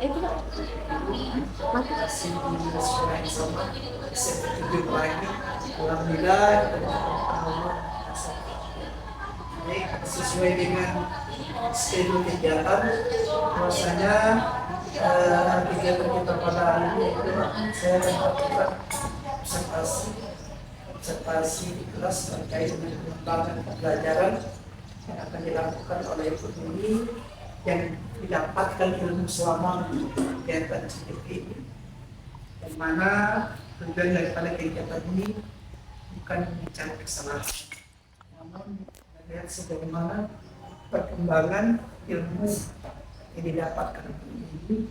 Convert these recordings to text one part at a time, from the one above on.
itu mantap. Sekolah yang sama, seperti lagi. Alhamdulillah, baik sesuai dengan schedule kegiatan. Bahwasanya kegiatan kita pada hari ini itu saya akan melakukan observasi di kelas terkait dengan pengembangan pembelajaran yang akan dilakukan oleh ibu ini yang didapatkan ilmu selama kegiatan CPP ini, yang mana tujuan daripada kegiatan ini bukan mencari kesalahan, namun melihat sebagaimana perkembangan ilmu yang didapatkan ini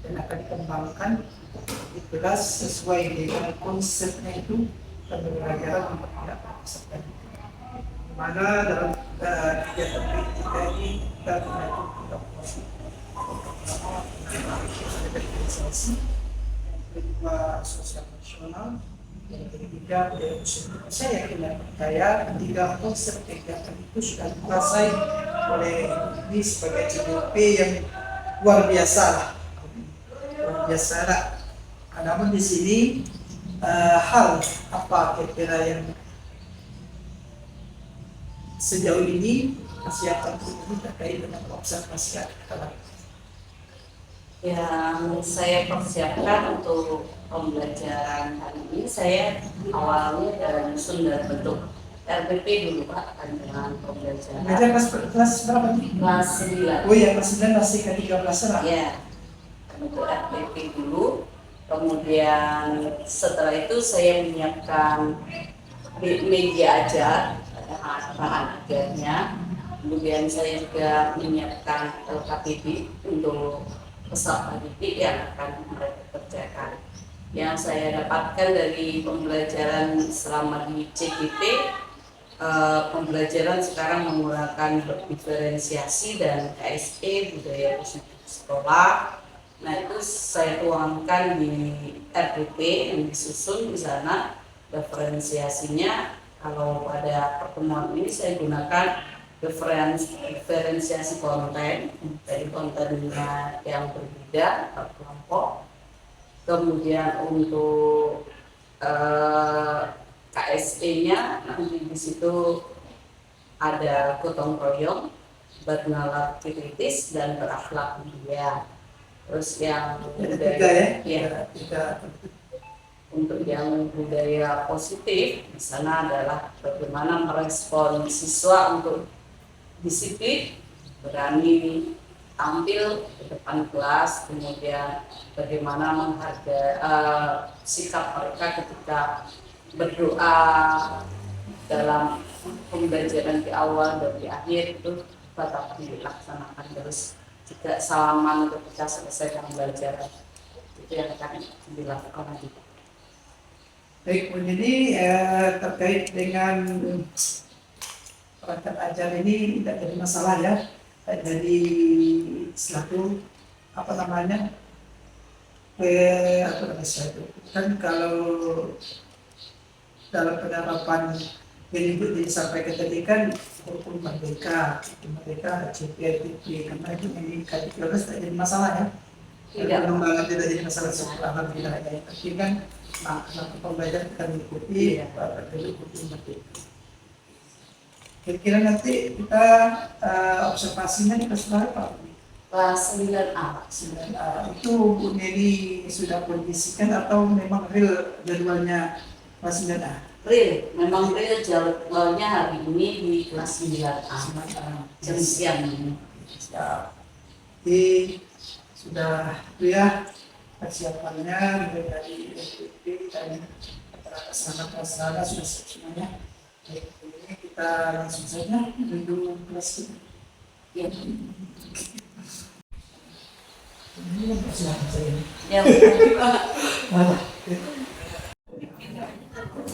dan akan dikembangkan di kelas sesuai dengan konsepnya itu pembelajaran untuk tidak peserta didik. Di mana dalam kegiatan kita ini kita melakukan organisasi, yang kedua sosial nasional, yang ketiga budaya muslim. Saya yakin dan percaya ketiga konsep kegiatan itu sudah dikuasai oleh ini sebagai CPP yang luar biasa lah. Namun di sini hal apa kira-kira yang sejauh ini persiapan ini terkait dengan observasi kita? Yang saya persiapkan untuk pembelajaran hari ini, saya awalnya dari Sunda bentuk RPP dulu Pak, dengan pembelajaran. Belajar kelas berapa nih? Kelas 9. Oh iya, kelas 9 masih ke 13 lah. Ya, bentuk RPP dulu. Kemudian setelah itu saya menyiapkan media ajar, bahan ajarnya. Kemudian saya juga menyiapkan LKPD untuk peserta didik yang akan mereka kerjakan. Yang saya dapatkan dari pembelajaran selama di CGP, pembelajaran sekarang menggunakan diferensiasi dan KSE, budaya positif sekolah. Nah, itu saya tuangkan di RPP yang disusun di sana. Diferensiasinya, kalau pada pertemuan ini saya gunakan diferensiasi konten, dari kontennya yang berbeda per kelompok. Kemudian untuk KSE-nya nanti di situ ada gotong royong, bernalar kritis dan berakhlak mulia. Terus yang budaya, untuk yang budaya positif di sana adalah bagaimana merespon siswa untuk disiplin, berani tampil di depan kelas, kemudian bagaimana menghargai sikap mereka ketika berdoa dalam pembelajaran di awal dan di akhir itu tetap dilaksanakan terus. Juga salaman ketika selesai pembelajaran, itu yang akan dilakukan nanti. Baik, jadi terkait dengan perangkat ajar ini tidak jadi masalah ya. Jadi selaku apa namanya kan kalau dalam penerapan yang itu disampaikan tadi kan hukum merdeka CPTP, karena itu ini tidak jadi masalah ya. Pengembangan tidak jadi masalah sekolah tidak ada yang penting kan pembelajaran kita mengikuti hukum merdeka. Kira-kira nanti kita observasinya di kelas berapa? Kelas 9A. 9A. Itu Bu Neri sudah kondisikan atau memang real jadwalnya kelas 9A? Real, memang real jadwalnya hari ini di kelas 9A. Jam siang ini. Jadi sudah itu ya persiapannya mulai dari SPP dan prasarana sudah semuanya. Ini kita langsung saja menuju kelas ini. Ya. Ini yang persiapan saya. Ya.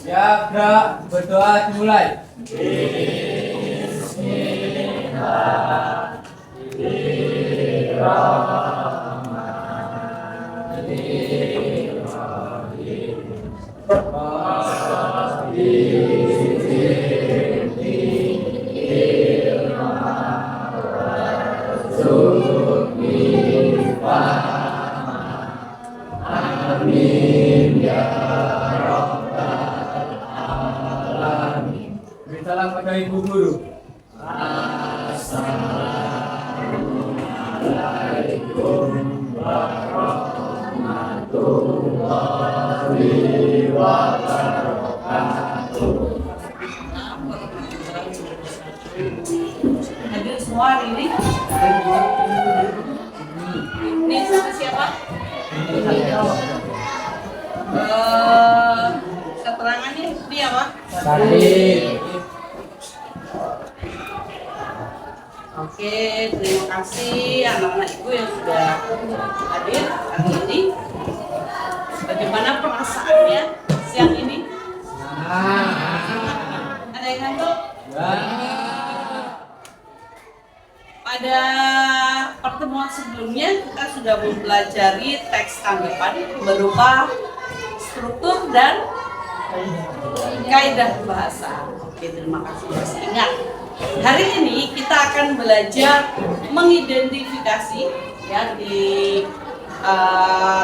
Ya, gerak berdoa dimulai. Hadir semua hari ini. Ini sama siapa? Keterangannya dia apa? Tadi. Oke, terima kasih anak-anak ibu yang sudah hadir hari ini. Bagaimana perasaannya siang ini? Ada yang ngantuk? Pada pertemuan sebelumnya kita sudah mempelajari teks tanggapan berupa struktur dan kaidah bahasa. Oke, terima kasih masih ingat. Hari ini kita akan belajar mengidentifikasi ya di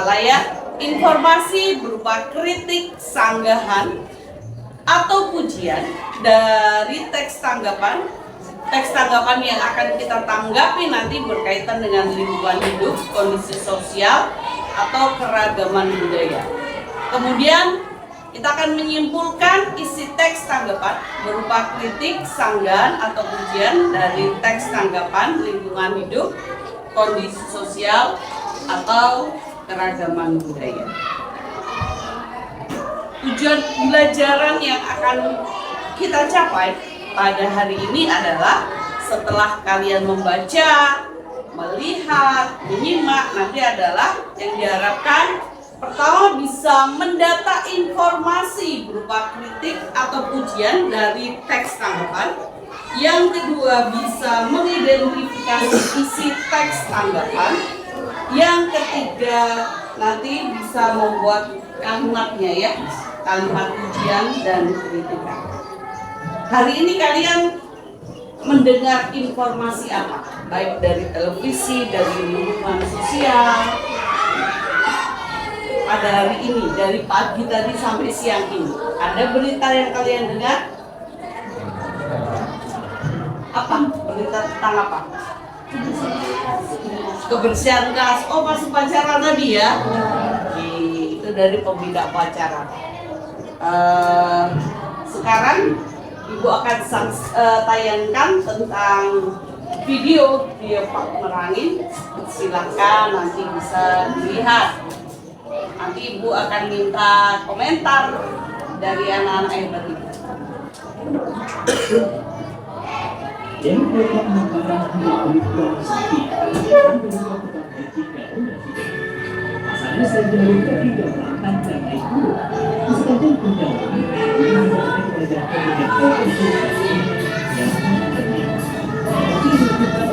layar informasi berupa kritik, sanggahan atau pujian dari teks tanggapan. Teks tanggapan yang akan kita tanggapi nanti berkaitan dengan lingkungan hidup, kondisi sosial, atau keragaman budaya. Kemudian kita akan menyimpulkan isi teks tanggapan berupa kritik, sanggahan, atau pujian dari teks tanggapan lingkungan hidup, kondisi sosial, atau keragaman budaya. Tujuan pembelajaran yang akan kita capai pada hari ini adalah setelah kalian membaca, melihat, menyimak, nanti adalah yang diharapkan pertama bisa mendata informasi berupa kritik atau pujian dari teks tanggapan. Yang kedua bisa mengidentifikasi isi teks tanggapan. Yang ketiga nanti bisa membuat kalimatnya ya, kalimat pujian dan kritikan. Hari ini kalian mendengar informasi apa? Baik dari televisi, dari lingkungan sosial. Pada hari ini, dari pagi tadi sampai siang ini, ada berita yang kalian dengar? Apa? Berita tentang apa? Kebersihan kelas. Oh, pas upacara tadi ya? Itu dari pembina upacara. Sekarang Ibu akan tayangkan tentang video Pak Merangin. Silahkan nanti bisa dilihat. Nanti Ibu akan minta komentar dari anak-anak yang tadi. Yang dapat merupakan kebutuhan sapi dan beberapa etika undang-undang. Pasalnya saja tidak melakukan dan naik turun. Sepanjang perjalanan, menggunakan kebijakan dengan konsultasi yang penting. Ini dilakukan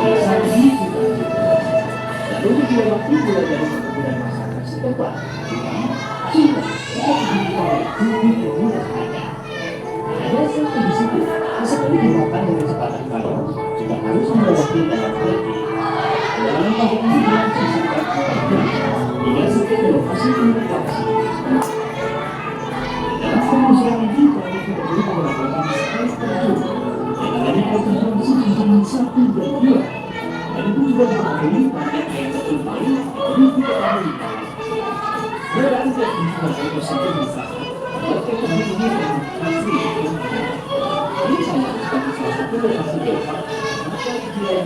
oleh sebuah lalu kedua waktu mulai dari perkebunan masyarakat setempat kita ada satu di situ sesekali dimakan dengan kecepatan kayu juga harus melewati dalam hati dalam panggilan yang sesingkat 4 jam hingga setiap lokasi komunikasi dalam pengusiran ini kami tidak boleh melakukan sekali terjun yang ada di konsumsi dengan 1 dan 2. Dan itu juga mengakhiri pada yang tertumpahnya lebih diketahui. Berangkat di sebagai positif misalnya, berarti kemudian yang asli ini sama sebagai salah satu lokasi depan, maka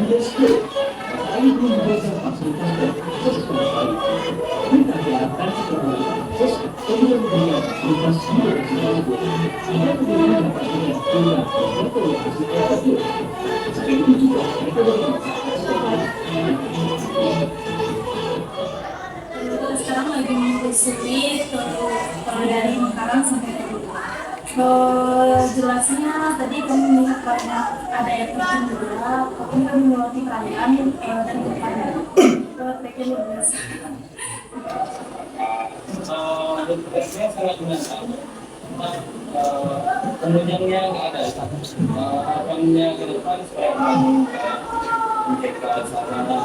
dia skill. Makanya belum bisa maksudkan dan proses kembali. Kita harapkan setelah proses kemudian dengan proses juga tersebut. Sehingga kemudian dapat dengan jumlah berapa lokasi tersebut. Selain itu juga mereka sekarang lagi menelusuri dari Makassar sampai ke jelasnya tadi kami melihat banyak ada air terjun juga, kami melewati perayaan dan depannya prakteknya luar biasa. Tugasnya sangat menantang. Penunjangnya nggak ada. Harapannya ke depan supaya menjaga sarana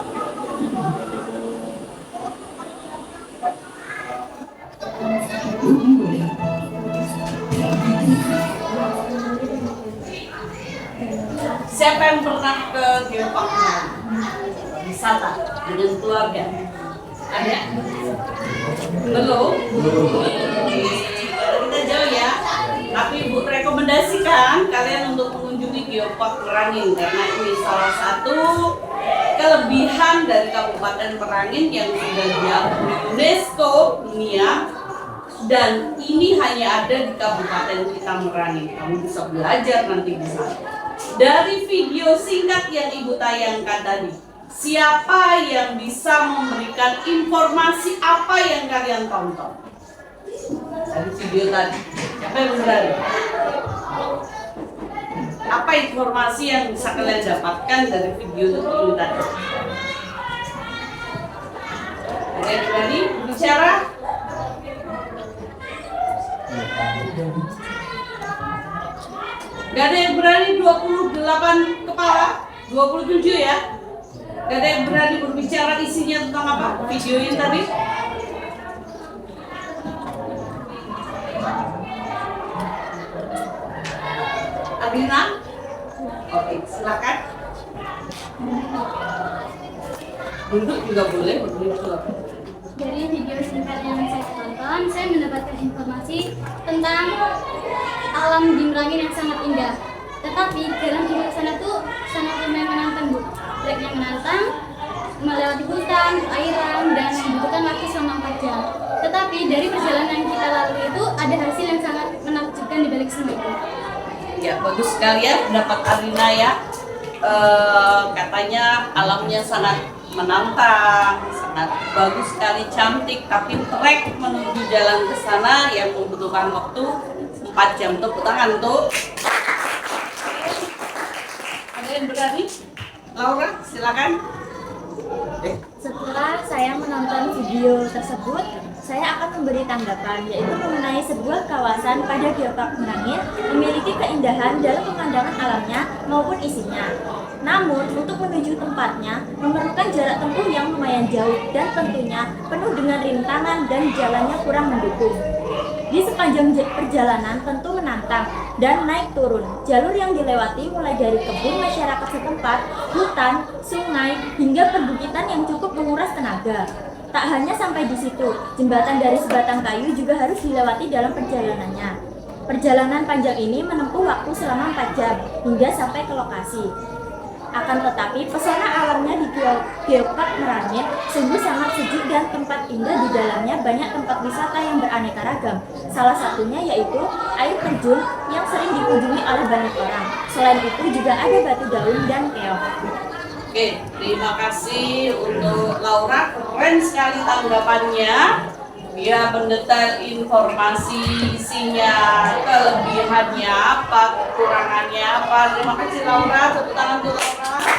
Siapa yang pernah ke Geopark wisata dengan keluarga? Ada? Belum? Kita jauh ya. Tapi Ibu rekomendasikan kalian untuk mengunjungi Geopark Merangin karena ini salah satu kelebihan dari Kabupaten Merangin yang sudah diakui UNESCO dunia, dan ini hanya ada di Kabupaten kita Merangin. Kamu bisa belajar nanti di sana. Dari video singkat yang Ibu tayangkan tadi, siapa yang bisa memberikan informasi apa yang kalian tonton? Dari video tadi, siapa yang berani? Apa informasi yang bisa kalian dapatkan dari video ini tadi? Ada yang berani bicara? Gak ada yang berani 28 kepala? 27 ya? Gak ada yang berani berbicara isinya tentang apa? Video yang tadi? Adina? Oke, silakan. Duduk juga boleh, berdiri juga. Dari video singkat yang saya tonton, saya mendapatkan informasi tentang alam di Merangin yang sangat indah. Tetapi jalan menuju ke sana tuh sangat lumayan menantang, Bu. Treknya menantang, melewati hutan, perairan, dan membutuhkan waktu selama 4 jam. Tetapi dari perjalanan yang kita lalui itu ada hasil yang sangat menakjubkan di balik semua itu. Ya, bagus sekali ya pendapat Arina ya. Katanya alamnya sangat menantang, sangat bagus sekali, cantik, tapi trek menuju jalan ke sana yang membutuhkan waktu 4 jam. Tepuk tangan tuh. Ada yang berani? Laura, silakan. Setelah saya menonton video tersebut, saya akan memberi tanggapan, yaitu mengenai sebuah kawasan pada Geopark Merangin memiliki keindahan dalam pemandangan alamnya maupun isinya. Namun, untuk menuju tempatnya memerlukan jarak tempuh yang lumayan jauh dan tentunya penuh dengan rintangan dan jalannya kurang mendukung. Di sepanjang perjalanan tentu menantang dan naik turun. Jalur yang dilewati mulai dari kebun masyarakat setempat, hutan, sungai, hingga perbukitan yang cukup menguras tenaga. Tak hanya sampai di situ, jembatan dari sebatang kayu juga harus dilewati dalam perjalanannya. Perjalanan panjang ini menempuh waktu selama 4 jam hingga sampai ke lokasi. Akan tetapi, pesona alamnya di Geopark Merangin sungguh sangat sejuk dan tempat indah di dalamnya banyak tempat wisata yang beraneka ragam. Salah satunya yaitu air terjun yang sering dikunjungi oleh banyak orang. Selain itu juga ada batu daun dan keong. Oke, terima kasih untuk Laura, keren sekali tanggapannya. Dia mendetail informasi isinya, kelebihannya apa, kekurangannya apa. Terima kasih Laura, tepuk tangan untuk Laura.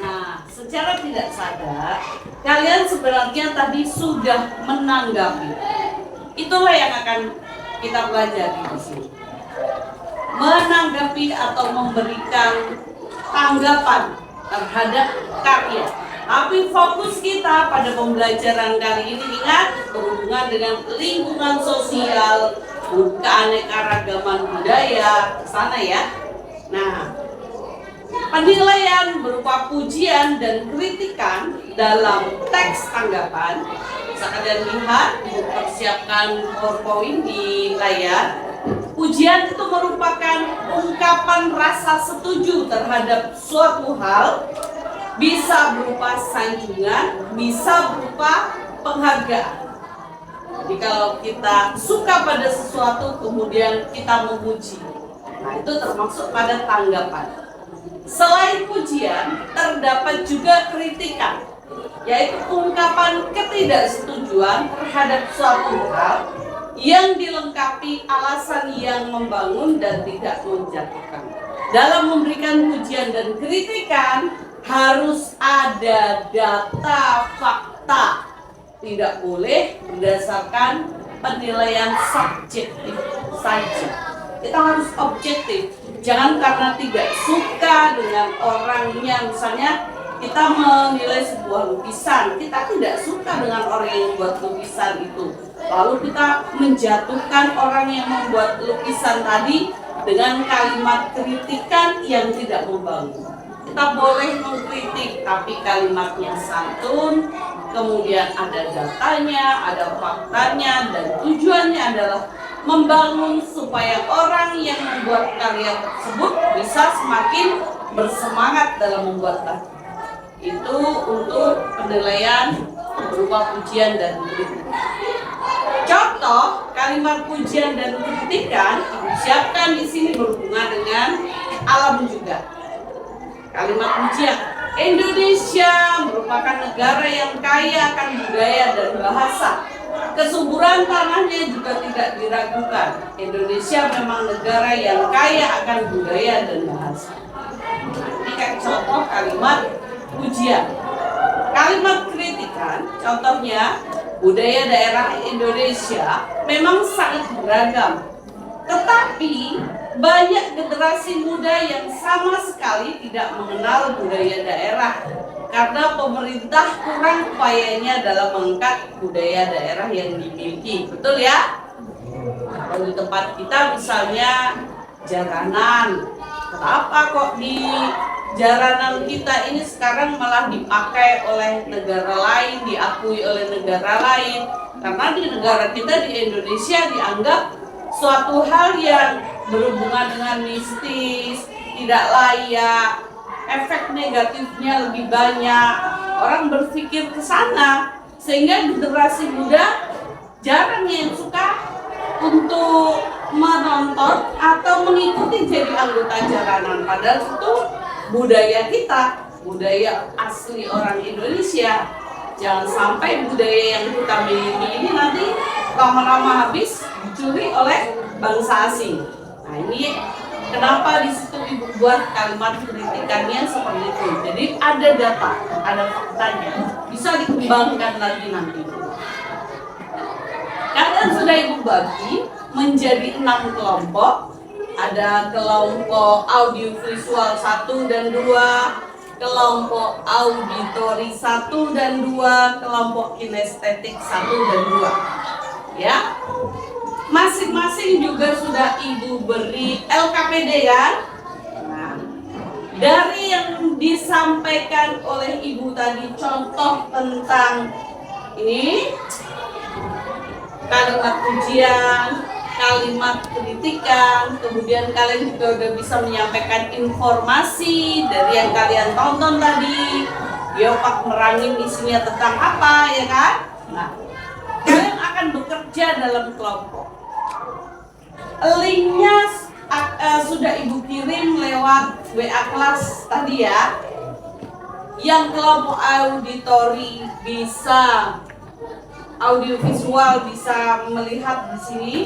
Nah, secara tidak sadar, kalian sebenarnya tadi sudah menanggapi. Itulah yang akan kita pelajari di sini. Menanggapi atau memberikan tanggapan terhadap karya. Tapi fokus kita pada pembelajaran kali ini ingat berhubungan dengan lingkungan sosial, keanekaragaman budaya, sana ya. Nah, penilaian berupa pujian dan kritikan dalam teks tanggapan. Bisa kalian lihat, dipersiapkan PowerPoint di layar. Pujian itu merupakan ungkapan rasa setuju terhadap suatu hal, bisa berupa sanjungan, bisa berupa penghargaan. Jadi kalau kita suka pada sesuatu kemudian kita memuji, nah itu termasuk pada tanggapan. Selain pujian, terdapat juga kritikan, yaitu ungkapan ketidaksetujuan terhadap suatu hal yang dilengkapi alasan yang membangun dan tidak menjatuhkan. Dalam memberikan pujian dan kritikan harus ada data fakta, tidak boleh berdasarkan penilaian subjektif saja. Kita harus objektif. Jangan karena tidak suka dengan orangnya, misalnya kita menilai sebuah lukisan, kita tidak suka dengan orang yang membuat lukisan itu. Lalu kita menjatuhkan orang yang membuat lukisan tadi dengan kalimat kritikan yang tidak membangun. Kita boleh mengkritik, tapi kalimatnya santun, kemudian ada datanya, ada faktanya, dan tujuannya adalah membangun supaya orang yang membuat karya tersebut bisa semakin bersemangat dalam membuat karya. Itu untuk penilaian berupa pujian dan kritik. Contoh kalimat pujian dan kritikan disiapkan di sini berhubungan dengan alam juga. Kalimat pujian, Indonesia merupakan negara yang kaya akan budaya dan bahasa. Kesuburan tanahnya juga tidak diragukan. Indonesia memang negara yang kaya akan budaya dan bahasa. Ini kayak contoh kalimat pujian. Kalimat kritikan, contohnya budaya daerah Indonesia memang sangat beragam. Tetapi banyak generasi muda yang sama sekali tidak mengenal budaya daerah karena pemerintah kurang upayanya dalam mengangkat budaya daerah yang dimiliki. Betul ya? Kalau di tempat kita misalnya jaranan, kenapa kok di jaranan kita ini sekarang malah dipakai oleh negara lain, diakui oleh negara lain? Karena di negara kita, di Indonesia, dianggap suatu hal yang berhubungan dengan mistis, tidak layak, efek negatifnya lebih banyak. Orang berpikir ke sana, sehingga generasi muda jarang yang suka untuk menonton atau mengikuti jadi anggota jaranan. Padahal itu budaya kita, budaya asli orang Indonesia. Jangan sampai budaya yang kita miliki ini nanti lama-lama habis dicuri oleh bangsa asing. Nah, ini kenapa di situ Ibu buat kalimat kritikannya seperti itu. Jadi ada data, ada faktanya, bisa dikembangkan lagi nanti. Kalian sudah Ibu bagi menjadi 6 kelompok. Ada kelompok audiovisual 1 dan 2, kelompok auditori 1 dan 2, kelompok kinestetik 1 dan 2. Ya. Masing-masing juga sudah Ibu beri LKPD kan? Nah, dari yang disampaikan oleh Ibu tadi contoh tentang ini kalimat pujian, kalimat kritikan, kemudian kalian juga udah bisa menyampaikan informasi dari yang kalian tonton tadi. Geopark Merangin isinya tentang apa, ya kan? Nah, kalian akan bekerja dalam kelompok. Linknya sudah Ibu kirim lewat WA kelas tadi ya. Yang kelompok auditori bisa audiovisual bisa melihat di sini.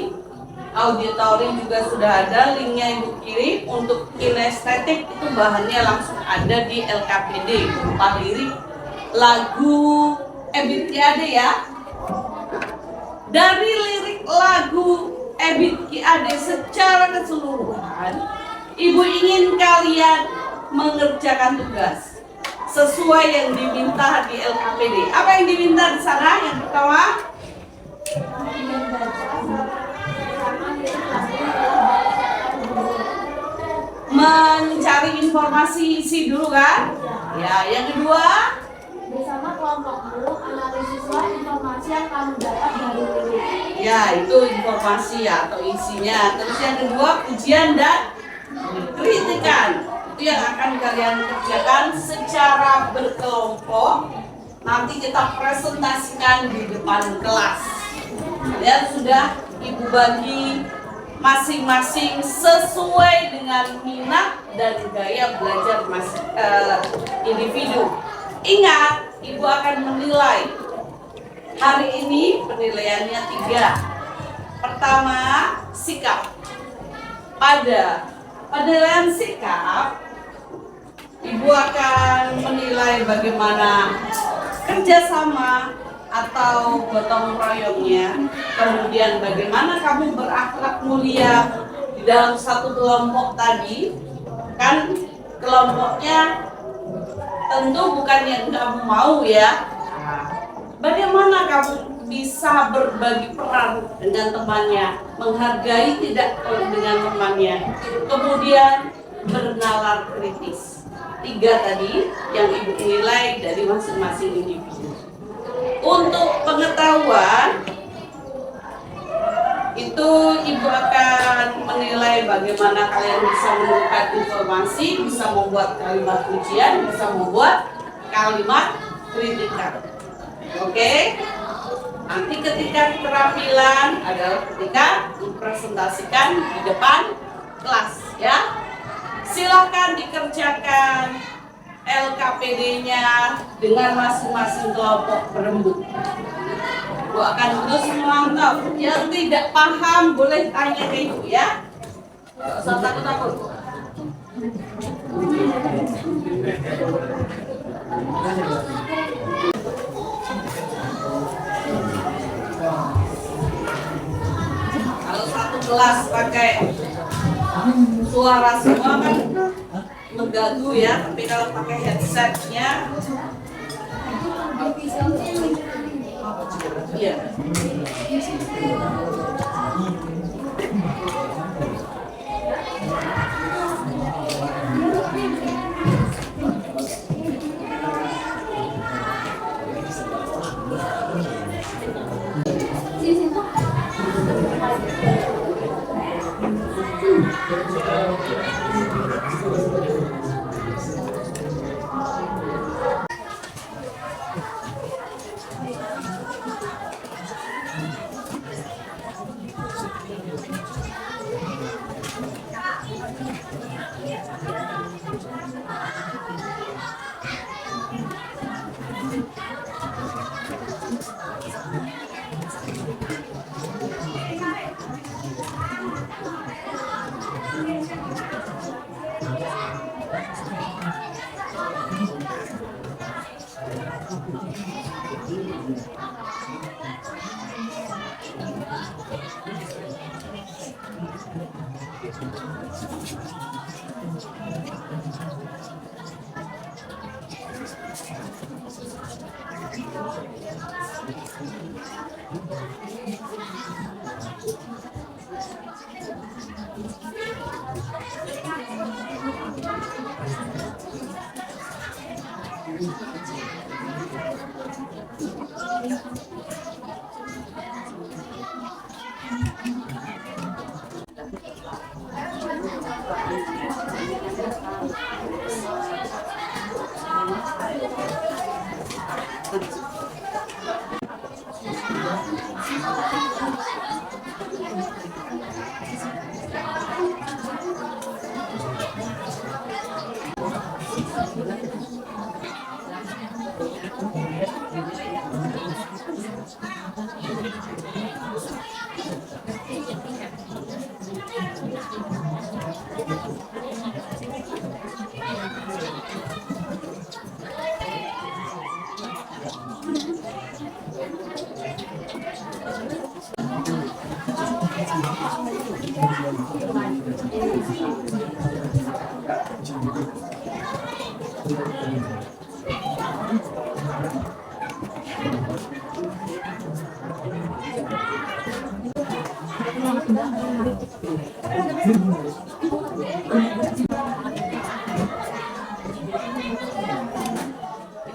Auditori juga sudah ada linknya Ibu kirim. Untuk kinestetik itu bahannya langsung ada di LKPD berupa lirik lagu Ebit Ki Ade ya. Dari lirik lagu Ebit Ki Ade secara keseluruhan, Ibu ingin kalian mengerjakan tugas sesuai yang diminta di LKPD. Apa yang diminta di sana? Yang pertama, mencari informasi isi dulu kan? Ya, yang kedua, bersama kelompok guru analisislah informasi yang kamu dapat dari lirik. ya itu informasi ya, atau isinya. Terus yang kedua, pujian dan kritikan. Itu yang akan kalian kerjakan secara berkelompok. Nanti kita presentasikan di depan kelas. Kalian sudah Ibu bagi masing-masing sesuai dengan minat dan gaya belajar individu. Ingat, Ibu akan menilai. Hari ini penilaiannya 3. Pertama, sikap. Pada penilaian sikap, Ibu akan menilai bagaimana kerjasama atau gotong royongnya, kemudian bagaimana kamu berakhlak mulia di dalam satu kelompok tadi. Kan kelompoknya tentu bukan yang kamu mau ya. Nah, bagaimana kamu bisa berbagi peran dengan temannya, menghargai tidak dengan temannya, kemudian bernalar kritis. 3 tadi yang ibu nilai dari masing-masing individu. Untuk pengetahuan itu ibu akan menilai bagaimana kalian bisa menemukan informasi, bisa membuat kalimat pujian, bisa membuat kalimat kritikan. Oke? Nanti ketika keterampilan adalah ketika dipresentasikan di depan kelas ya. Silakan dikerjakan LKPD-nya dengan masing-masing kelompok berembuk. Ibu akan terus memantau. Yang tidak paham boleh tanya ke ibu ya. Tidak usah takut-takut. Kalau satu kelas pakai suara semua kan mengganggu ya, tapi kalau pakai headsetnya iya.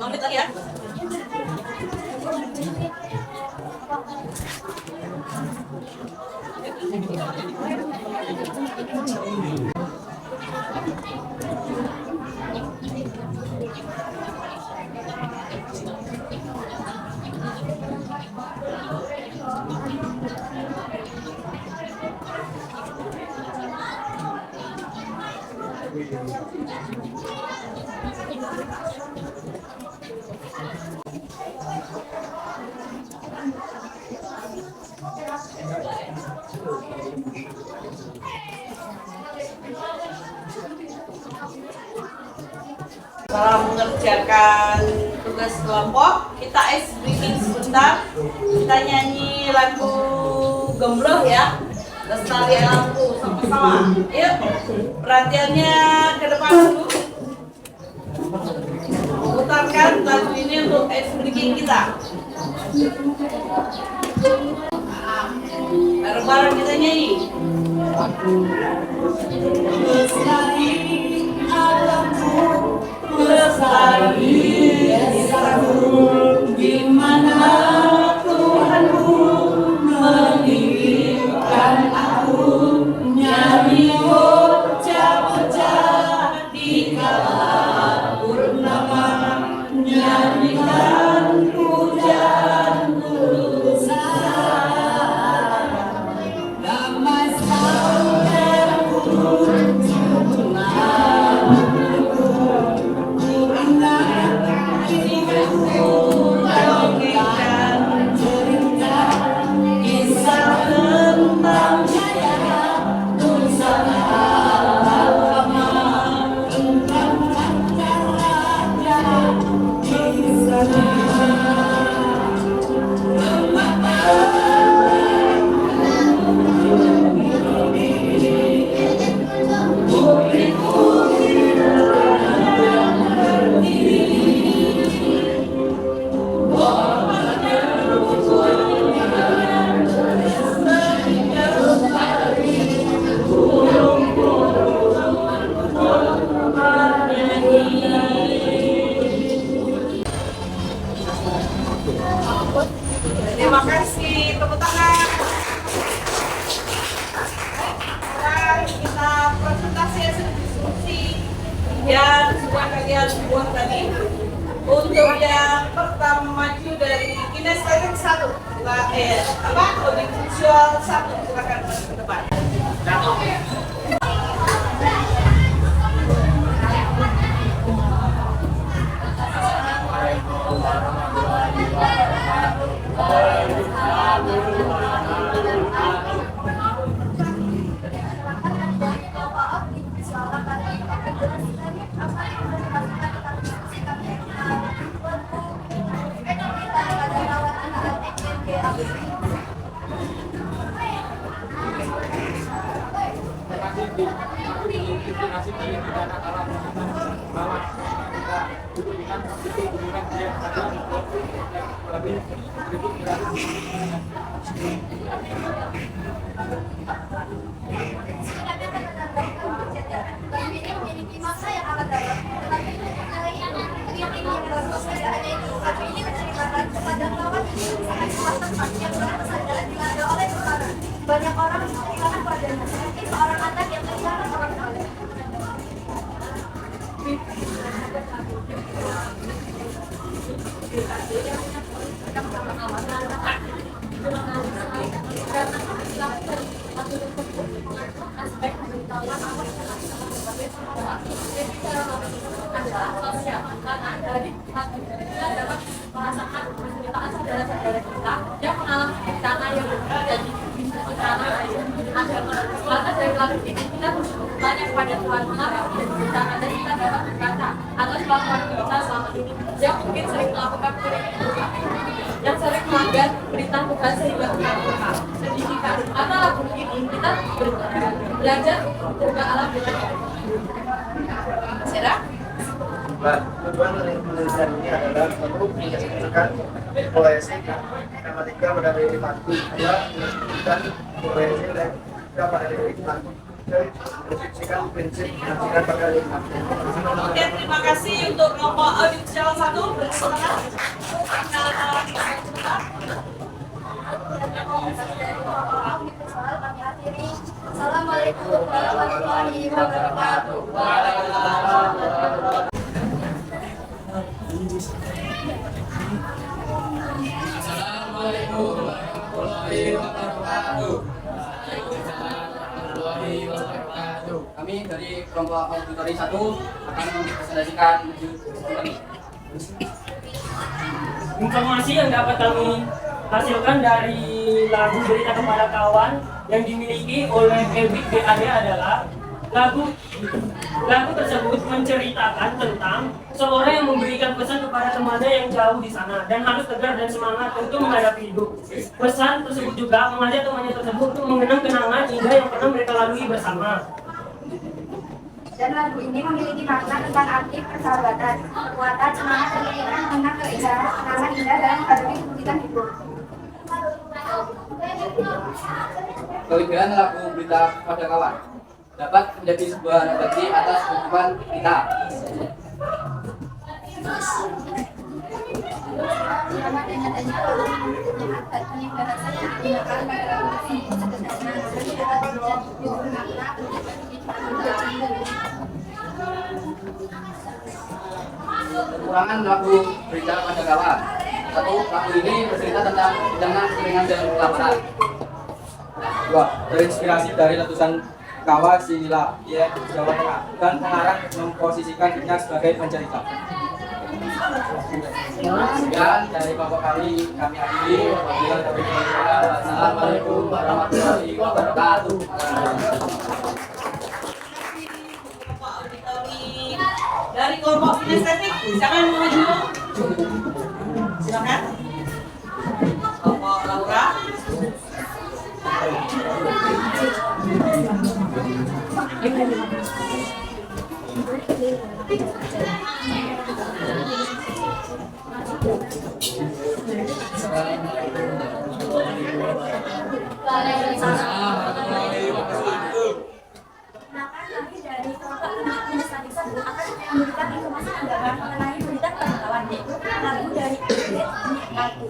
Menit lagi ya. Setelah mengerjakan tugas kelompok, kita ice breaking sebentar. Kita nyanyi lagu Gembloh ya, Lestari Alamku sama-sama. Yuk, perhatiannya ke depan dulu. putarkan lagu ini untuk breaking kita. Bareng-bareng kita nyanyi. Lestari alamku, lestari desaku, di mana Tuhanku mengirimkan aku nyanyi bocah-bocah di kala purnama, nyanyikan pujian Tuhan. Damai saudaraku, terima kasih, tepuk tangan. Sekarang kita presentasi hasil diskusi yang sudah kalian buat tadi. Untuk yang pertama maju dari kinestetik 1, objek visual 1, silakan ke depan. Banyak orang kehilangan padanya, seperti seorang anak yang kehilangan orang tua. Yang mengalami bencana yang terjadi di bencana agar dari lagu ini kita bersyukur kepada Tuhan mengapa menjadi bencana dan kita dapat berkata atas kelakuan kita selama ini yang mungkin sering melakukan keributan, yang sering melanggar perintah Tuhan sehingga kita lupa. Sedikit karena lagu ini kita belajar jaga alam dengan baik. Sarah? Tujuan dari penelitian ini adalah satu menyaksikan koalisi tematika pada diri mati, dua menyaksikan koalisi dan tiga pada diri mati, menyaksikan prinsip menyaksikan pada diri mati. Oke, terima kasih untuk kelompok audit salah satu. Assalamualaikum warahmatullahi wabarakatuh. Assalamualaikum warahmatullahi wabarakatuh. Warahmatullahi wabarakatuh. Kami dari kelompok auditori 1 akan mempresentasikan informasi yang dapat kami hasilkan dari lagu Berita Kepada Kawan yang dimiliki oleh Ebit BAD adalah lagu tersebut menceritakan tentang seorang yang memberikan pesan kepada temannya yang jauh di sana dan harus tegar dan semangat untuk menghadapi hidup. Pesan tersebut juga mengajak temannya tersebut untuk mengenang kenangan indah yang pernah mereka lalui bersama. Dan lagu ini memiliki makna tentang arti persahabatan, kekuatan, semangat, dan keinginan tentang keindahan, kenangan indah dalam menghadapi kesulitan hidup. Kelebihan lagu Berita Pada Kawan dapat menjadi sebuah refleksi atas kehidupan kita. Selamat dengan adanya lagu menyehatkan penyebaran yang digunakan pada lagu ini sederhana, tapi dapat bermakna Kekurangan lagu Berita Pada Kawan. Satu, lagu ini bercerita tentang hidangan, keringan, dan kelaparan. Dua, terinspirasi dari letusan kawah Sinila di Jawa Tengah dan mengarang memposisikan dirinya sebagai pencerita. Sekian dari kelompok kami akhiri. Wabillahi taufiq wal hidayah. Wassalamualaikum warahmatullahi wabarakatuh. Dari kelompok kinestetik, siapa yang mau maju? Silakan. Kelompok Laura. Dari kelompok kinestetik tersebut akan memberikan informasi tambahan mengenai berita pengetahuan, yaitu lagu dari lagu.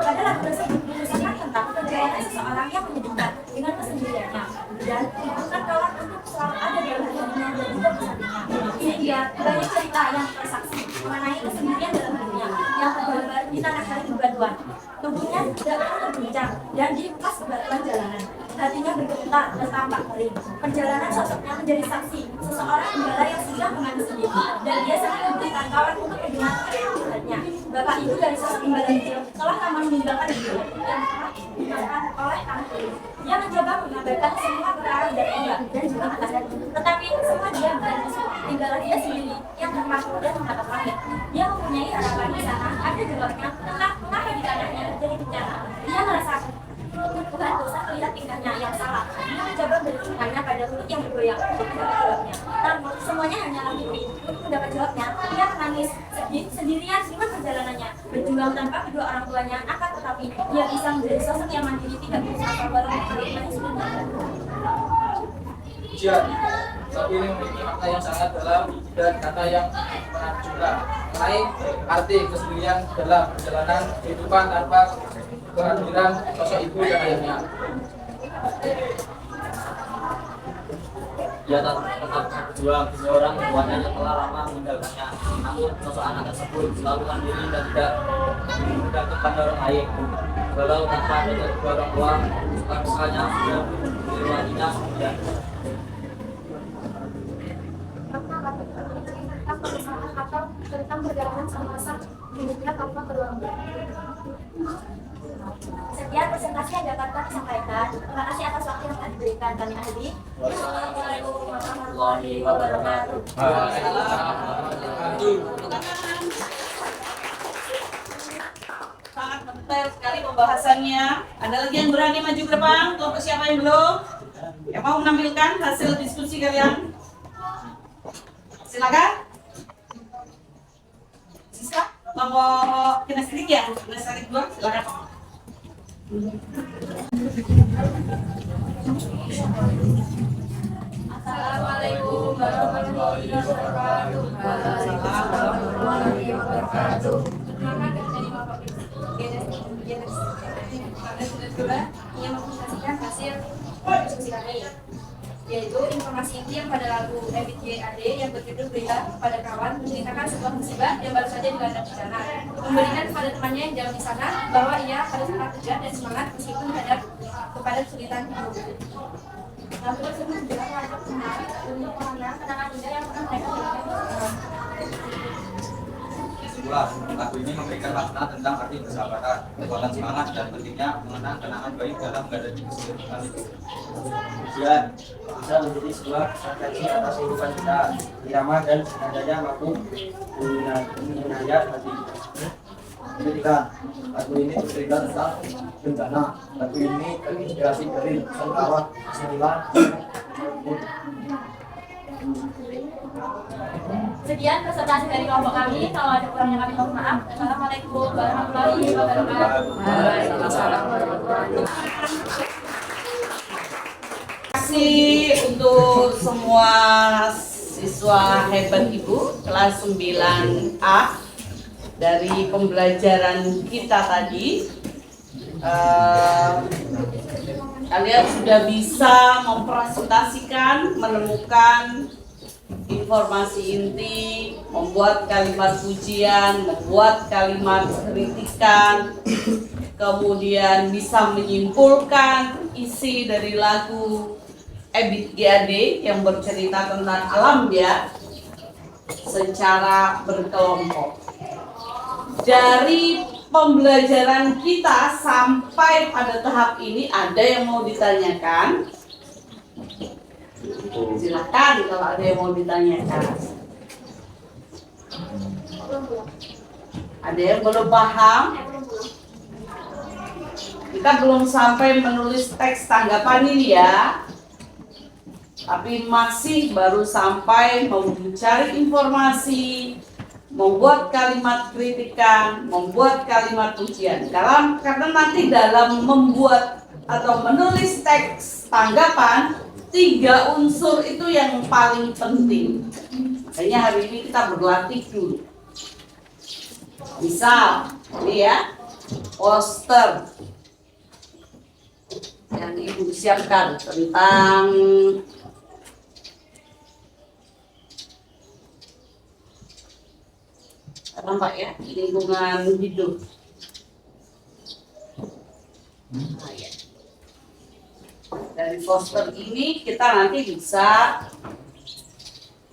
Pada lagu tersebut mengisahkan tentang perjalanan seseorang yang menyedihkan dengan kesendiriannya dan membutuhkan kawan untuk selalu ada dalam hidupnya dan juga bersamanya. Sehingga banyak cerita yang tersaksi mengenai kesendirian dalam hidupnya yang tergambar di tanah air bebatuan. Tubuhnya tidak pernah berbincang dan dihempas bebatuan jalanan. Hatinya bergetar dan tampak kering. Perjalanan sosoknya menjadi saksi seseorang gembala yang sudah mengaku sendiri dan dia sangat membutuhkan kawan untuk mendengarkan curhatnya. Bapak ibu dari sosok gembala kecil telah lama meninggalkan dunia yang telah ditinggalkan oleh tanah kering. Dia mencoba mengabaikan semua perkara dan enggak dan juga atas, tetapi semua dia berani semua. Tinggallah dia sendiri yang terpaku dan menatap langit. Dia mempunyai harapan di sana ada jawabnya tentang mengapa di tanahnya terjadi bencana. Dia merasa Tuhan dosa melihat tingkahnya yang salah. Dia mencoba bertanya pada mulut yang bergoyang untuk mendapat jawabnya. Namun semuanya hanyalah mimpi. Untuk mendapat jawabnya, dia menangis sedih sendirian selama perjalanannya. Berjuang tanpa kedua orang tuanya, akan tetapi dia bisa menjadi sosok yang mandiri, tidak berusaha walaupun hidupnya sudah gagal. Ujian. Lagu ini memiliki makna yang sangat dalam dan kata yang menakjubkan mengenai arti kesendirian dalam perjalanan kehidupan tanpa kehadiran sosok ibu dan ayahnya. Dia tetap berjuang demi orang tuanya yang telah lama meninggalkannya. Namun sosok anak tersebut selalu mandiri dan tidak bergantung pada orang lain. Walau tanpa ada kedua orang tua, suka-sukanya sudah dilewatinya kemudian. Atau tentang perjalanan semasa hidupnya tanpa kedua orang tua. Sekian presentasi yang dapat kami sampaikan. Terima kasih atas waktu yang telah diberikan. Kami akhiri. Wassalamualaikum warahmatullahi wabarakatuh. Sangat detail sekali pembahasannya. Ada lagi yang berani maju ke depan? Kelompok siapa yang belum? Yang mau menampilkan hasil diskusi kalian? Silakan. Sisa kelompok kinestetik ya? Kinestetik 2, silakan. Assalamualaikum warahmatullahi wabarakatuh. Warahmatullahi wabarakatuh. Perkenalkan dari Bapak yang mempresentasikan hasil diskusi kami, yaitu informasi inti yang pada lagu MBTAD yang berjudul Berita Pada Kawan menceritakan sebuah musibah yang baru saja dilanda bencana, memberikan kepada temannya yang jauh di sana bahwa ia harus tetap tegar dan semangat meskipun hadap kepada kesulitan hidup. Lagu tersebut juga mengajak teman untuk mengenang kenangan indah yang pernah mereka lakukan. Lagu ini memberikan makna tentang arti persahabatan, kekuatan semangat, dan pentingnya mengenang kenangan baik dalam menghadapi kesulitan itu. Ujian bisa menjadi sebuah refleksi atas kehidupan kita. Irama dan nadanya mampu menayat hati. Pendidikan. Lagu ini bercerita tentang bencana. Lagu ini terinspirasi dari letusan kawah Sinila. Sekian presentasi dari kelompok kami. Kalau ada kurangnya kami mohon maaf. Assalamualaikum warahmatullahi wabarakatuh. Waalaikumsalam warahmatullahi wabarakatuh. Terima kasih untuk semua siswa hebat Ibu kelas 9A dari pembelajaran kita tadi. Kalian sudah bisa mempresentasikan, menemukan informasi inti, membuat kalimat pujian, membuat kalimat kritikan, kemudian bisa menyimpulkan isi dari lagu EBIT GAD yang bercerita tentang alam ya secara berkelompok. Dari pembelajaran kita sampai pada tahap ini ada yang mau ditanyakan? Silakan kalau ada yang mau ditanyakan. Ada yang belum paham? Kita belum sampai menulis teks tanggapan ini ya. Tapi masih baru sampai mencari informasi, membuat kalimat kritikan, membuat kalimat pujian. Karena nanti dalam membuat atau menulis teks tanggapan, 3 unsur itu yang paling penting. Makanya hari ini kita berlatih dulu. Misal, ini ya, poster yang Ibu siapkan tentang apa ya, lingkungan hidup. Nah, ya. Dari poster ini kita nanti bisa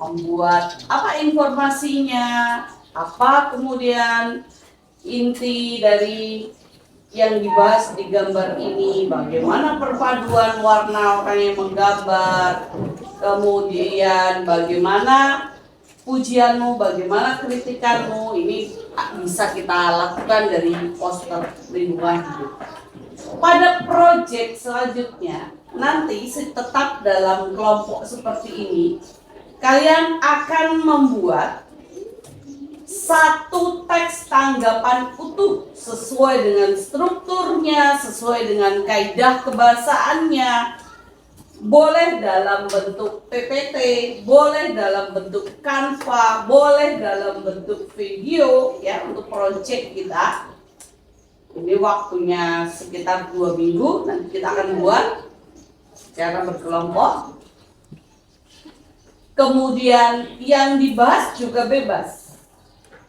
membuat apa informasinya, apa kemudian inti dari yang dibahas di gambar ini, bagaimana perpaduan warna yang menggambar, kemudian bagaimana pujianmu, bagaimana kritikanmu, ini bisa kita lakukan dari poster lingkungan hidup. Pada proyek selanjutnya, nanti tetap dalam kelompok seperti ini, kalian akan membuat satu teks tanggapan utuh sesuai dengan strukturnya, sesuai dengan kaidah kebahasaannya. Boleh dalam bentuk PPT, boleh dalam bentuk Canva, boleh dalam bentuk video ya untuk proyek kita. Ini waktunya sekitar 2 minggu, nanti kita akan buat secara berkelompok. Kemudian yang dibahas juga bebas.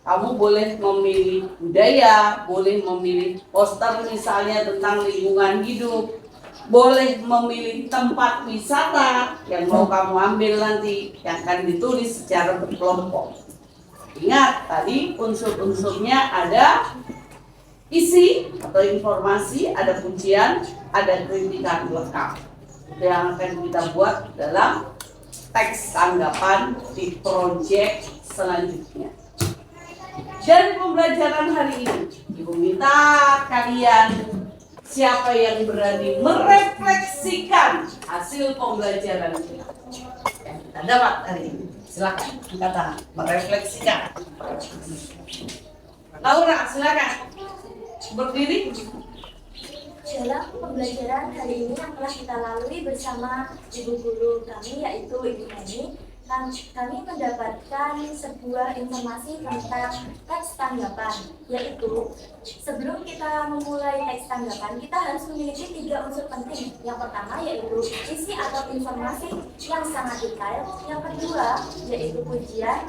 Kamu boleh memilih budaya, boleh memilih poster misalnya tentang lingkungan hidup, boleh memilih tempat wisata yang mau kamu ambil nanti, yang akan ditulis secara berkelompok. Ingat tadi unsur-unsurnya ada isi atau informasi, ada pujian, ada kritikan lengkap. Itu yang akan kita buat dalam teks tanggapan di proyek selanjutnya. Dari pembelajaran hari ini, Ibu minta kalian siapa yang berani merefleksikan hasil pembelajaran kita yang kita dapat hari ini. Silakan angkat tangan, merefleksikan. Laura, silakan berdiri. Dalam pembelajaran hari ini yang telah kita lalui bersama ibu guru kami yaitu Ibu Neni, kami mendapatkan sebuah informasi tentang teks tanggapan, yaitu sebelum kita memulai teks tanggapan kita harus memiliki 3 unsur penting. Yang pertama yaitu isi atau informasi yang sangat detail, yang kedua yaitu pujian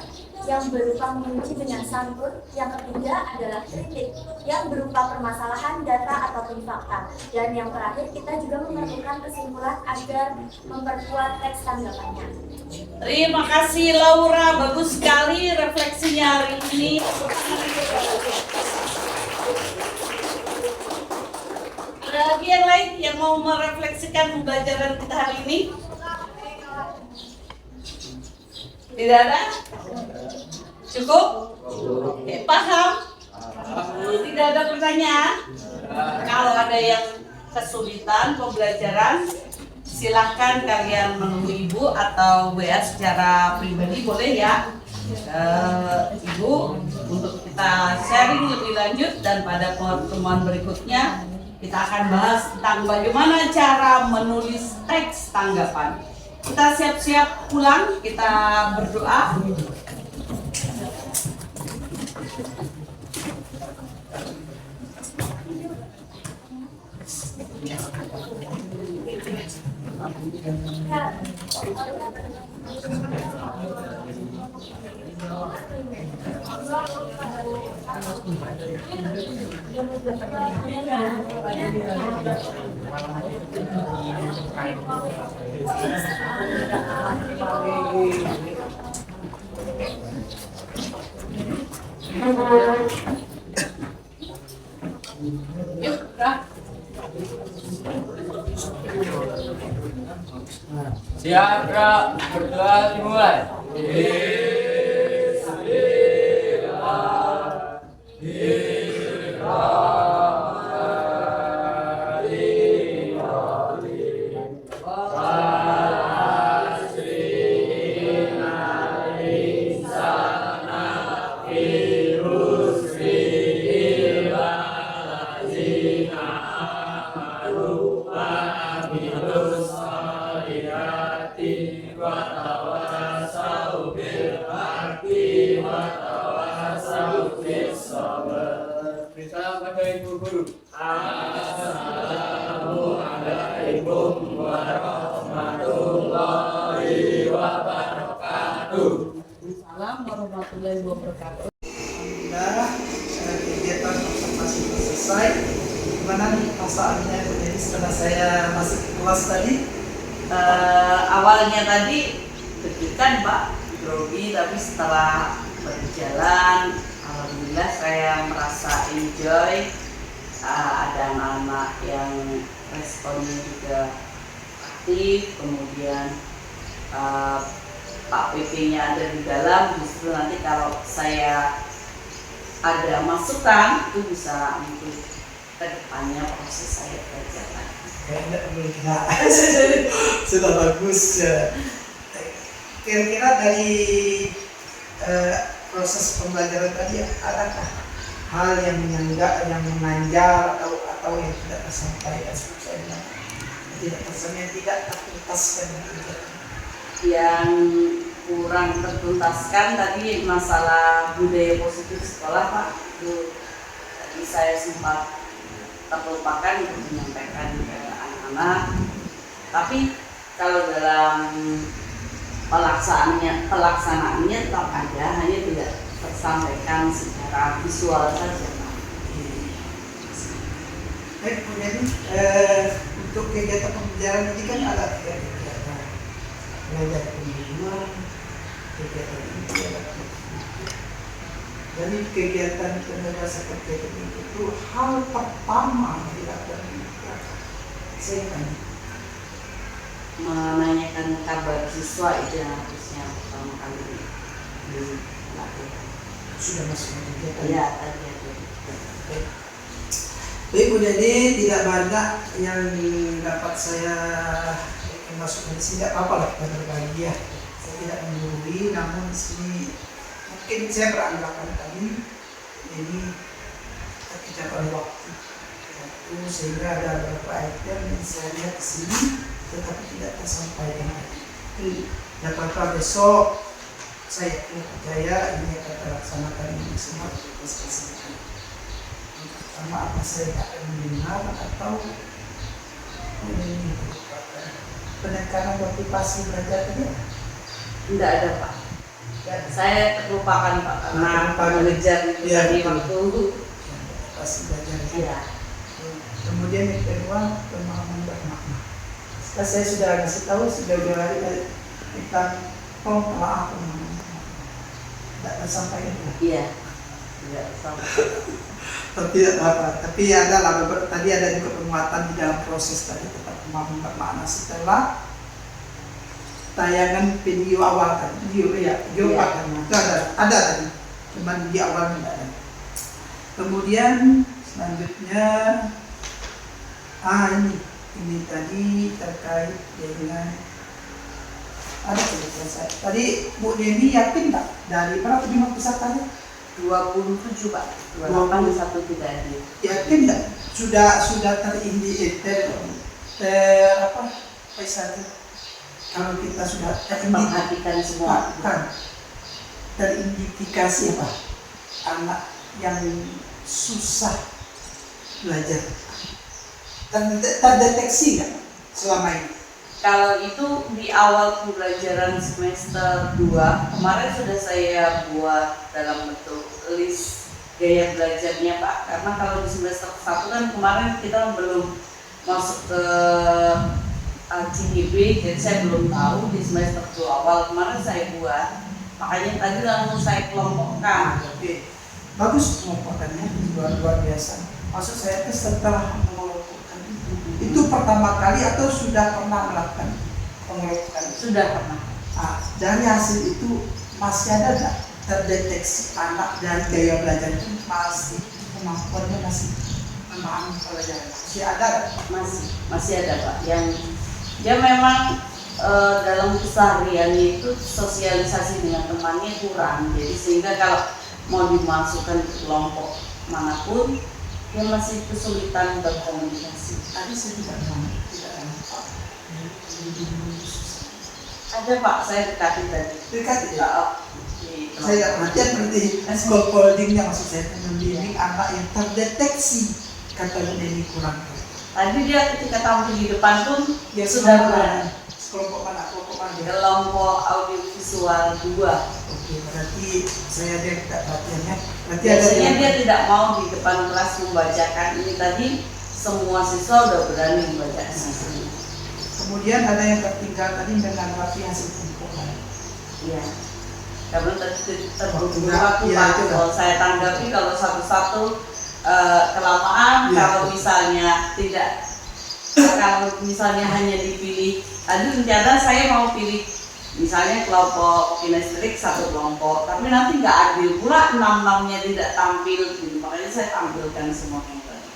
yang berupa menguji dengan santun, yang ketiga adalah kritik yang berupa permasalahan data ataupun fakta, dan yang terakhir kita juga memerlukan kesimpulan agar memperkuat teks tanggapannya. Terima kasih Laura, bagus sekali refleksinya hari ini. Ada lagi yang lain yang mau merefleksikan pembelajaran kita hari ini? Tidak ada? Cukup? Oke, paham? Tidak ada pertanyaan? Kalau ada yang kesulitan pembelajaran, silahkan kalian menemui Ibu atau WA secara pribadi boleh ya Ibu untuk kita sharing lebih lanjut, dan pada pertemuan berikutnya kita akan bahas tentang bagaimana cara menulis teks tanggapan. Kita siap-siap pulang, kita berdoa. Yuk, Siap, Kak. Berdoa dimulai. Salam pada Ibu Guru. Assalamualaikum warahmatullahi wabarakatuh. Salam warahmatullahi wabarakatuh. Alhamdulillah, kegiatan observasi selesai. Gimana nih perasaannya? Jadi setelah saya masuk ke kelas tadi, Awalnya tadi deg-degan Pak, grogi, tapi setelah berjalan alhamdulillah saya merasa enjoy. Ada anak-anak yang responnya juga aktif, kemudian Pak PP-nya ada di dalam. Justru nanti kalau saya ada masukan itu bisa untuk kedepannya proses saya belajar lagi. sudah bagus ya. Kira-kira dari proses pembelajaran tadi adakah hal yang menyanggah, yang menanjak atau yang tidak tersampaikan, tidak tersampaikan, tidak tertuntaskan? Yang kurang tertuntaskan tadi masalah budaya positif sekolah Pak, itu tadi saya sempat terlupakan untuk menyampaikan ke anak-anak. Tapi kalau dalam pelaksanaannya tetap ada, hanya tidak tersampaikan secara visual saja Pak. Baik, kemudian untuk kegiatan pembelajaran ini kan ada tiga kegiatan: belajar pembunuhan, kegiatan ini, dari kegiatan pembelajaran seperti itu hal pertama dilakukan saya tanya, menanyakan kabar siswa itu yang harusnya pertama kali dilakukan. Sudah masuk kegiatan? Iya, tadi ada. Baik, jadi tidak banyak yang dapat saya masukkan di sini, tidak apa-apa lah kita berbagi ya. Saya tidak menggurui, namun di sini mungkin saya beranggapan tadi ini kecepatan waktu sehingga ada beberapa item yang saya lihat di sini tetapi tidak tersampaikan. Apakah besok saya percaya ini akan terlaksanakan ini semua diselesaikan. Pertama, apa saya akan mendengar atau ini penekanan motivasi belajar tadi? Tidak ada Pak. Saya terlupakan Pak karena mengejar itu ya, tadi waktu pasti belajar. Ya. Kemudian yang kedua, pemahaman bermakna. Setelah saya sudah kasih tahu sudah hari tentang maaf tidak tersampaikan. Iya, tidak tersampaikan. Tidak apa, tapi ada lah tadi ada juga penguatan di dalam proses tadi tetap pemahaman bermakna setelah tayangan video awal kan, video kan, itu ada tadi, cuman di awal tidak ada. Kemudian selanjutnya ini ini tadi terkait dengan ada cerita saya. Tadi Bu Neni yakin nggak dari berapa jumlah pesertanya? 27 Pak, 28 tidak hadir. Yakin nggak sudah kalau kita sudah Perhatikan semua. terindikasi apa anak yang susah belajar terdeteksi nggak selama ini? Kalau itu di awal pembelajaran semester 2 kemarin sudah saya buat dalam bentuk list gaya belajarnya Pak, karena kalau di semester 1 kan kemarin kita belum masuk ke CGB, jadi saya belum tahu. Di semester 2 awal kemarin saya buat, makanya tadi langsung saya kelompokkan. Oke, bagus pengelompokannya, luar biasa. Maksud saya itu setelah mengelompokkan itu pertama kali atau sudah pernah melakukan pengelompokan? Sudah pernah. Nah, dari hasil itu masih ada nggak terdeteksi anak dari gaya belajar itu masih kemampuannya masih memahami pelajaran? Masih ada nggak? Masih ada Pak, yang dia memang dalam kesehariannya itu sosialisasi dengan temannya kurang, jadi sehingga kalau mau dimasukkan ke kelompok manapun dia masih kesulitan berkomunikasi. Tadi saya tidak nampak. Ada Pak, saya dekati tadi. Dekati ya? Saya perhatian berarti scaffoldingnya, maksud saya membimbing anak yang terdeteksi kata ini kurang. Tadi dia ketika tampil di depan pun dia sudah berani. Kelompok mana? Kelompok audiovisual 2. Oke, berarti saya ada perhatiannya. Berarti biasanya ada dia tidak mau di depan kelas membacakan. Ini tadi semua siswa sudah berani membacakan. Kemudian ada yang tertinggal tadi menanggapi hasil pengukuran. Iya. Karena terburu-buru waktu Pak. Kalau saya tanggapi kalau satu-satu kelamaan, kalau misalnya tidak, kalau misalnya hanya dipilih, tadi rencana saya mau pilih misalnya kelompok kinesterik satu kelompok, tapi nanti nggak adil pula 6-6-nya tidak tampil, gitu. Makanya saya tampilkan semua yang tadi.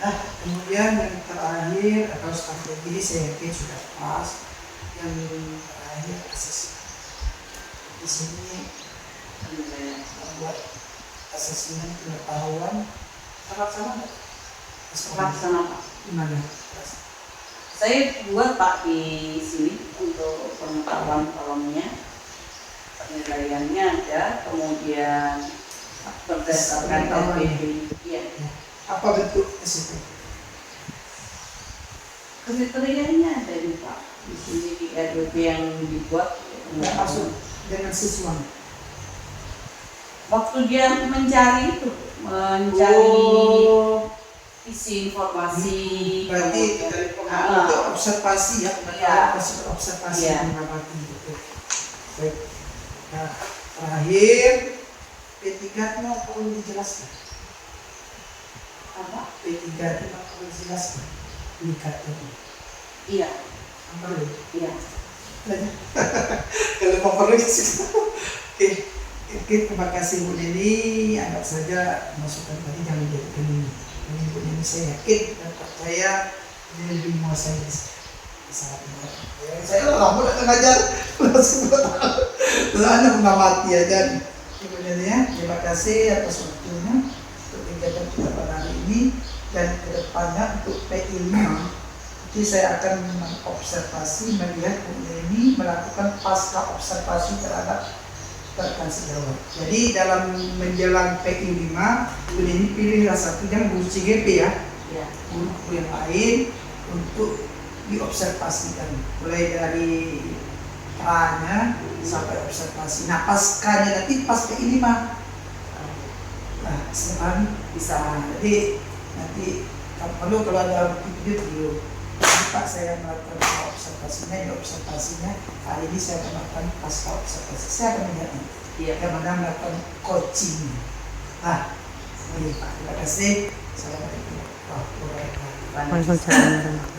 Nah, kemudian yang terakhir atau strategi ini saya yakin sudah pas. Yang terakhir asesmen. Di sini buat asesmen pengetahuan terlaksana nggak? Terlaksana Pak. Gimana? Saya buat Pak di sini untuk pengetahuan kolomnya, penilaiannya ada, kemudian berdasarkan LPD. Iya. Apa bentuk SPP? Kriterianya ada di Pak. Di sini di RWP yang dibuat. Nggak masuk dengan siswa. Waktu dia mencari isi informasi. Berarti dari untuk observasi ya, observasi mengamati gitu. Baik. Nah, terakhir P3 itu perlu dijelaskan. Apa? P3 itu perlu dijelaskan. Indikatornya. Iya. Perlu. Iya. Kalau mau perlu Oke, terima kasih Bu Neni. Anggap saja masukan tadi jangan dijadikan ini. Bu Neni saya yakin dan percaya dia lebih menguasai sangat benar. Saya lama udah ngajar, hanya mengamati aja. Bu Neni ya, terima kasih atas waktunya untuk kegiatan kita pada hari ini dan kedepannya untuk PI 5. Jadi saya akan mengobservasi, melihat Bu Neni melakukan pasca observasi terhadap rekan sejawat. Jadi dalam menjelang PI 5, Bu Neni pilihlah satu yang guru CGP ya, guru yang lain untuk diobservasikan, mulai dari pra-nya sampai observasi. Nah paskanya nanti pas PI 5, nah setelah bisa. Jadi nanti kalau ada video Pak saya melakukan observasinya, kali ini saya melakukan pasca observasi, saya akan melihatnya. Bagaimana melakukan coaching. Nah, ini Pak, terima kasih. Assalamualaikum warahmatullahi wabarakatuh.